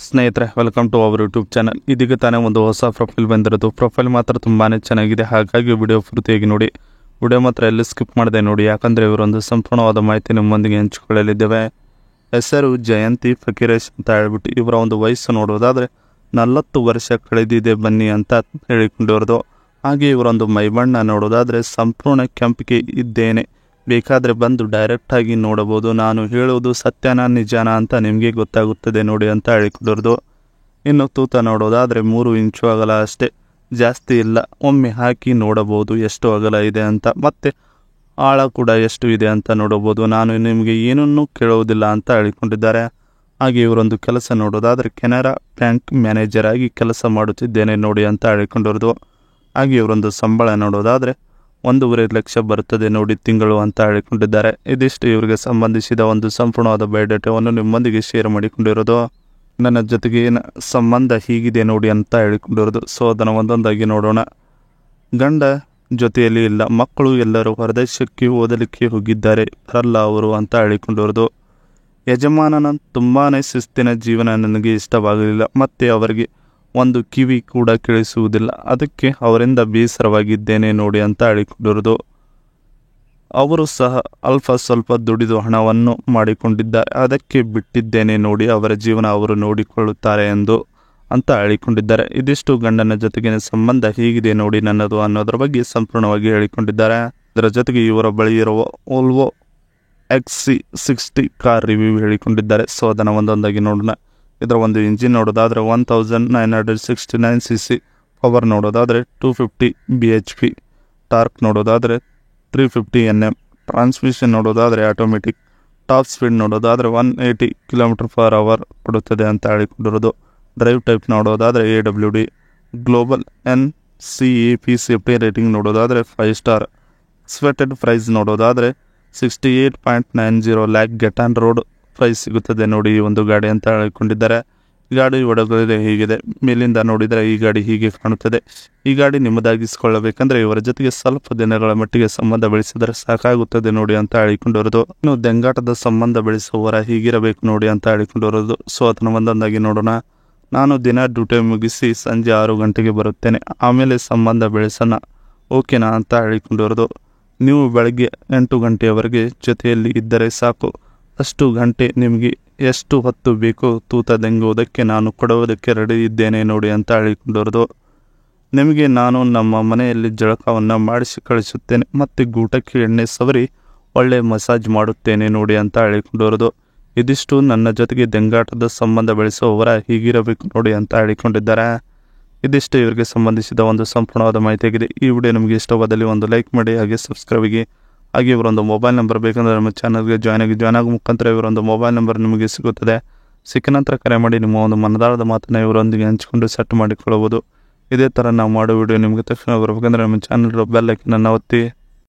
ಸ್ನೇಹಿತರೆ, welcome to our YouTube channel. ಇದೀಗ ತಾನೇ ಒಂದು ಹೊಸ ಪ್ರೊಫೈಲ್ ಬಂದಿರೋದು. ಪ್ರೊಫೈಲ್ ಮಾತ್ರ ತುಂಬಾ ಚೆನ್ನಾಗಿದೆ, ಹಾಗಾಗಿ ವಿಡಿಯೋ ಪೂರ್ತಿಯಾಗಿ ನೋಡಿ. ವಿಡಿಯೋ ಮಾತ್ರ ಎಲ್ಲಿ ಸ್ಕಿಪ್ ಮಾಡಿದೆ ನೋಡಿ, ಯಾಕಂದರೆ ಇವರೊಂದು ಸಂಪೂರ್ಣವಾದ ಮಾಹಿತಿ ನಿಮ್ಮೊಂದಿಗೆ ಹಂಚಿಕೊಳ್ಳಲಿದ್ದೇವೆ. ಹೆಸರು ಜಯಂತಿ ಫಕೀರೇಶ್ ಅಂತ ಹೇಳ್ಬಿಟ್ಟು ಇವರ ಒಂದು ವಯಸ್ಸು ನೋಡೋದಾದರೆ 40 ವರ್ಷ ಕಳೆದಿದೆ ಬನ್ನಿ ಅಂತ ಹೇಳಿಕೊಂಡಿರೋದು. ಹಾಗೆ ಇವರೊಂದು ಮೈಬಣ್ಣ ನೋಡೋದಾದರೆ ಸಂಪೂರ್ಣ ಕೆಂಪಿಗೆ ಇದ್ದೇನೆ, ಬೇಕಾದರೆ ಬಂದು ಡೈರೆಕ್ಟಾಗಿ ನೋಡಬಹುದು, ನಾನು ಹೇಳೋದು ಸತ್ಯನಾ ನಿಜಾನ ಅಂತ ನಿಮಗೆ ಗೊತ್ತಾಗುತ್ತದೆ ನೋಡಿ ಅಂತ ಹೇಳಿಕೊಂಡಿರೋದು. ಇನ್ನು ತೂತ ನೋಡೋದಾದರೆ 3 ಇಂಚು ಅಗಲ ಅಷ್ಟೇ, ಜಾಸ್ತಿ ಇಲ್ಲ. ಒಮ್ಮೆ ಹಾಕಿ ನೋಡಬಹುದು ಎಷ್ಟು ಅಗಲ ಇದೆ ಅಂತ, ಮತ್ತು ಆಳ ಕೂಡ ಎಷ್ಟು ಇದೆ ಅಂತ ನೋಡಬಹುದು. ನಾನು ನಿಮಗೆ ಏನನ್ನೂ ಕೇಳುವುದಿಲ್ಲ ಅಂತ ಹೇಳಿಕೊಂಡಿದ್ದಾರೆ. ಹಾಗೆ ಇವರೊಂದು ಕೆಲಸ ನೋಡೋದಾದರೆ ಕೆನರಾ ಬ್ಯಾಂಕ್ ಮ್ಯಾನೇಜರ್ ಆಗಿ ಕೆಲಸ ಮಾಡುತ್ತಿದ್ದೇನೆ ನೋಡಿ ಅಂತ ಹೇಳಿಕೊಂಡಿರೋದು. ಹಾಗೆ ಇವರೊಂದು ಸಂಬಳ ನೋಡೋದಾದರೆ 1.5 ಲಕ್ಷ ಬರುತ್ತದೆ ನೋಡಿ ತಿಂಗಳು ಅಂತ ಹೇಳಿಕೊಂಡಿದ್ದಾರೆ. ಇದಿಷ್ಟು ಇವರಿಗೆ ಸಂಬಂಧಿಸಿದ ಒಂದು ಸಂಪೂರ್ಣವಾದ ಬಯೋಡೇಟಾವನ್ನು ನಿಮ್ಮೊಂದಿಗೆ ಶೇರ್ ಮಾಡಿಕೊಂಡಿರೋದು. ನನ್ನ ಜೊತೆಗೆ ಸಂಬಂಧ ಹೀಗಿದೆ ನೋಡಿ ಅಂತ ಹೇಳಿಕೊಂಡಿರೋದು. ಸೊ ಅದನ್ನು ಒಂದೊಂದಾಗಿ ನೋಡೋಣ. ಗಂಡ ಜೊತೆಯಲ್ಲಿ ಇಲ್ಲ, ಮಕ್ಕಳು ಎಲ್ಲರೂ ಹೊರದೇಶಕ್ಕೆ ಓದಲಿಕ್ಕೆ ಹೋಗಿದ್ದಾರೆ, ಬರಲ್ಲ ಅವರು ಅಂತ ಹೇಳಿಕೊಂಡಿರೋದು. ಯಜಮಾನನ ತುಂಬಾ ಶಿಸ್ತಿನ ಜೀವನ ನನಗೆ ಇಷ್ಟವಾಗಲಿಲ್ಲ, ಮತ್ತು ಅವರಿಗೆ ಒಂದು ಕಿವಿ ಕೂಡ ಕೇಳಿಸುವುದಿಲ್ಲ, ಅದಕ್ಕೆ ಅವರಿಂದ ಬೇಸರವಾಗಿದ್ದೇನೆ ನೋಡಿ ಅಂತ ಹೇಳಿಕೊಂಡಿರೋದು. ಅವರು ಸಹ ಅಲ್ಪ ಸ್ವಲ್ಪ ದುಡಿದು ಹಣವನ್ನು ಮಾಡಿಕೊಂಡಿದ್ದಾರೆ, ಅದಕ್ಕೆ ಬಿಟ್ಟಿದ್ದೇನೆ ನೋಡಿ, ಅವರ ಜೀವನ ಅವರು ನೋಡಿಕೊಳ್ಳುತ್ತಾರೆ ಅಂತ ಹೇಳಿಕೊಂಡಿದ್ದಾರೆ. ಇದಿಷ್ಟು ಗಂಡನ ಜೊತೆಗಿನ ಸಂಬಂಧ ಹೀಗಿದೆ ನೋಡಿ ನನ್ನದು ಅನ್ನೋದರ ಬಗ್ಗೆ ಸಂಪೂರ್ಣವಾಗಿ ಹೇಳಿಕೊಂಡಿದ್ದಾರೆ. ಇದರ ಜೊತೆಗೆ ಇವರ ಬಳಿ ಇರುವ ವೋಲ್ವೋ XC60 ಕಾರ್ ರಿವ್ಯೂ ಹೇಳಿಕೊಂಡಿದ್ದಾರೆ. ಸೊ ಅದನ್ನು ಒಂದೊಂದಾಗಿ ನೋಡೋಣ. ಇದರ ಒಂದು ಇಂಜಿನ್ ನೋಡೋದಾದರೆ 1969 cc, ಪವರ್ ನೋಡೋದಾದರೆ 250 bhp, ಟಾರ್ಕ್ ನೋಡೋದಾದರೆ 350 Nm, ಟ್ರಾನ್ಸ್ಮಿಷನ್ ನೋಡೋದಾದರೆ ಆಟೋಮೆಟಿಕ್, ಟಾಪ್ ಸ್ಪೀಡ್ ನೋಡೋದಾದರೆ 180 km/h ಕೊಡುತ್ತದೆ ಅಂತ ಹೇಳಿಕೊಂಡಿರೋದು. ಡ್ರೈವ್ ಟೈಪ್ ನೋಡೋದಾದರೆ AWD, global NCAP safety rating ನೋಡೋದಾದರೆ 5 ಸ್ಟಾರ್, ಎಕ್ಸ್ಪೆಕ್ಟೆಡ್ ಪ್ರೈಸ್ ನೋಡೋದಾದರೆ 68.90 lakh get on road price ಸಿಗುತ್ತದೆ ನೋಡಿ ಈ ಒಂದು ಗಾಡಿ ಅಂತ ಹೇಳಿಕೊಂಡಿದ್ದಾರೆ. ಗಾಡಿ ಒಳಗಡೆ ಹೀಗಿದೆ, ಮೇಲಿಂದ ನೋಡಿದರೆ ಈ ಗಾಡಿ ಹೀಗೆ ಕಾಣುತ್ತದೆ. ಈ ಗಾಡಿ ನಿಮ್ಮದಾಗಿಸಿಕೊಳ್ಳಬೇಕಂದ್ರೆ ಇವರ ಜೊತೆಗೆ ಸ್ವಲ್ಪ ದಿನಗಳ ಮಟ್ಟಿಗೆ ಸಂಬಂಧ ಬೆಳೆಸಿದರೆ ಸಾಕಾಗುತ್ತದೆ ನೋಡಿ ಅಂತ ಹೇಳಿಕೊಂಡಿರೋದು. ಇನ್ನು ದೆಂಗಾಟದ ಸಂಬಂಧ ಬೆಳೆಸುವವರ ಹೀಗಿರಬೇಕು ನೋಡಿ ಅಂತ ಹೇಳಿಕೊಂಡಿರೋದು. ಸೊ ಅದನ್ನು ಒಂದೊಂದಾಗಿ ನೋಡೋಣ. ನಾನು ದಿನ ಡ್ಯೂಟಿ ಮುಗಿಸಿ ಸಂಜೆ 6 ಗಂಟೆಗೆ ಬರುತ್ತೇನೆ, ಆಮೇಲೆ ಸಂಬಂಧ ಬೆಳೆಸೋಣ, ಓಕೆನಾ ಅಂತ ಹೇಳಿಕೊಂಡಿರೋದು. ನೀವು ಬೆಳಗ್ಗೆ 8 ಗಂಟೆಯವರೆಗೆ ಜೊತೆಯಲ್ಲಿ ಇದ್ದರೆ ಸಾಕು, ಅಷ್ಟು ಗಂಟೆ ನಿಮಗೆ ಎಷ್ಟು ಹೊತ್ತು ಬೇಕೋ ತೂತ ದೆಂಗುವುದಕ್ಕೆ ನಾನು ಕೊಡುವುದಕ್ಕೆ ರೆಡಿ ಇದ್ದೇನೆ ನೋಡಿ ಅಂತ ಹೇಳಿಕೊಂಡಿರೋದು. ನಿಮಗೆ ನಾನು ನಮ್ಮ ಮನೆಯಲ್ಲಿ ಜಳಕವನ್ನು ಮಾಡಿಸಿ ಕಳಿಸುತ್ತೇನೆ, ಮತ್ತು ಗೂಟಕ್ಕೆ ಎಣ್ಣೆ ಸವರಿ ಒಳ್ಳೆ ಮಸಾಜ್ ಮಾಡುತ್ತೇನೆ ನೋಡಿ ಅಂತ ಹೇಳಿಕೊಂಡಿರೋದು. ಇದಿಷ್ಟು ನನ್ನ ಜೊತೆಗೆ ದೆಂಗಾಟದ ಸಂಬಂಧ ಬೆಳೆಸುವವರ ಹೀಗಿರಬೇಕು ನೋಡಿ ಅಂತ ಹೇಳಿಕೊಂಡಿದ್ದಾರೆ. ಇದಿಷ್ಟು ಇವರಿಗೆ ಸಂಬಂಧಿಸಿದ ಒಂದು ಸಂಪೂರ್ಣವಾದ ಮಾಹಿತಿಯಾಗಿದೆ. ಈ ವಿಡಿಯೋ ನಿಮಗೆ ಇಷ್ಟವಾದಲ್ಲಿ ಒಂದು ಲೈಕ್ ಮಾಡಿ, ಹಾಗೆ ಸಬ್ಸ್ಕ್ರೈಬ್ ಆಗಿ. ಹಾಗೆ ಇವರೊಂದು ಮೊಬೈಲ್ ನಂಬರ್ ಬೇಕಂದರೆ ನಮ್ಮ ಚಾನಲ್ಗೆ ಜಾಯ್ನ್ ಆಗೋ ಮುಖಾಂತರ ಇವರೊಂದು ಮೊಬೈಲ್ ನಂಬರ್ ನಿಮಗೆ ಸಿಗುತ್ತದೆ. ಸಿಕ್ಕ ನಂತರ ಕರೆ ಮಾಡಿ ನಿಮ್ಮ ಒಂದು ಮನದಾಳದ ಮಾತನ್ನು ಇವರೊಂದಿಗೆ ಹಂಚಿಕೊಂಡು ಸೆಟ್ ಮಾಡಿಕೊಳ್ಳಬಹುದು. ಇದೇ ಥರ ನಾವು ಮಾಡೋ ವಿಡಿಯೋ ನಿಮಗೆ ತಕ್ಷಣ ಬರಬೇಕಂದ್ರೆ ನಮ್ಮ ಚಾನಲ್ ಬೆಲ್ ಐಕನನ್ನು ಒತ್ತಿ.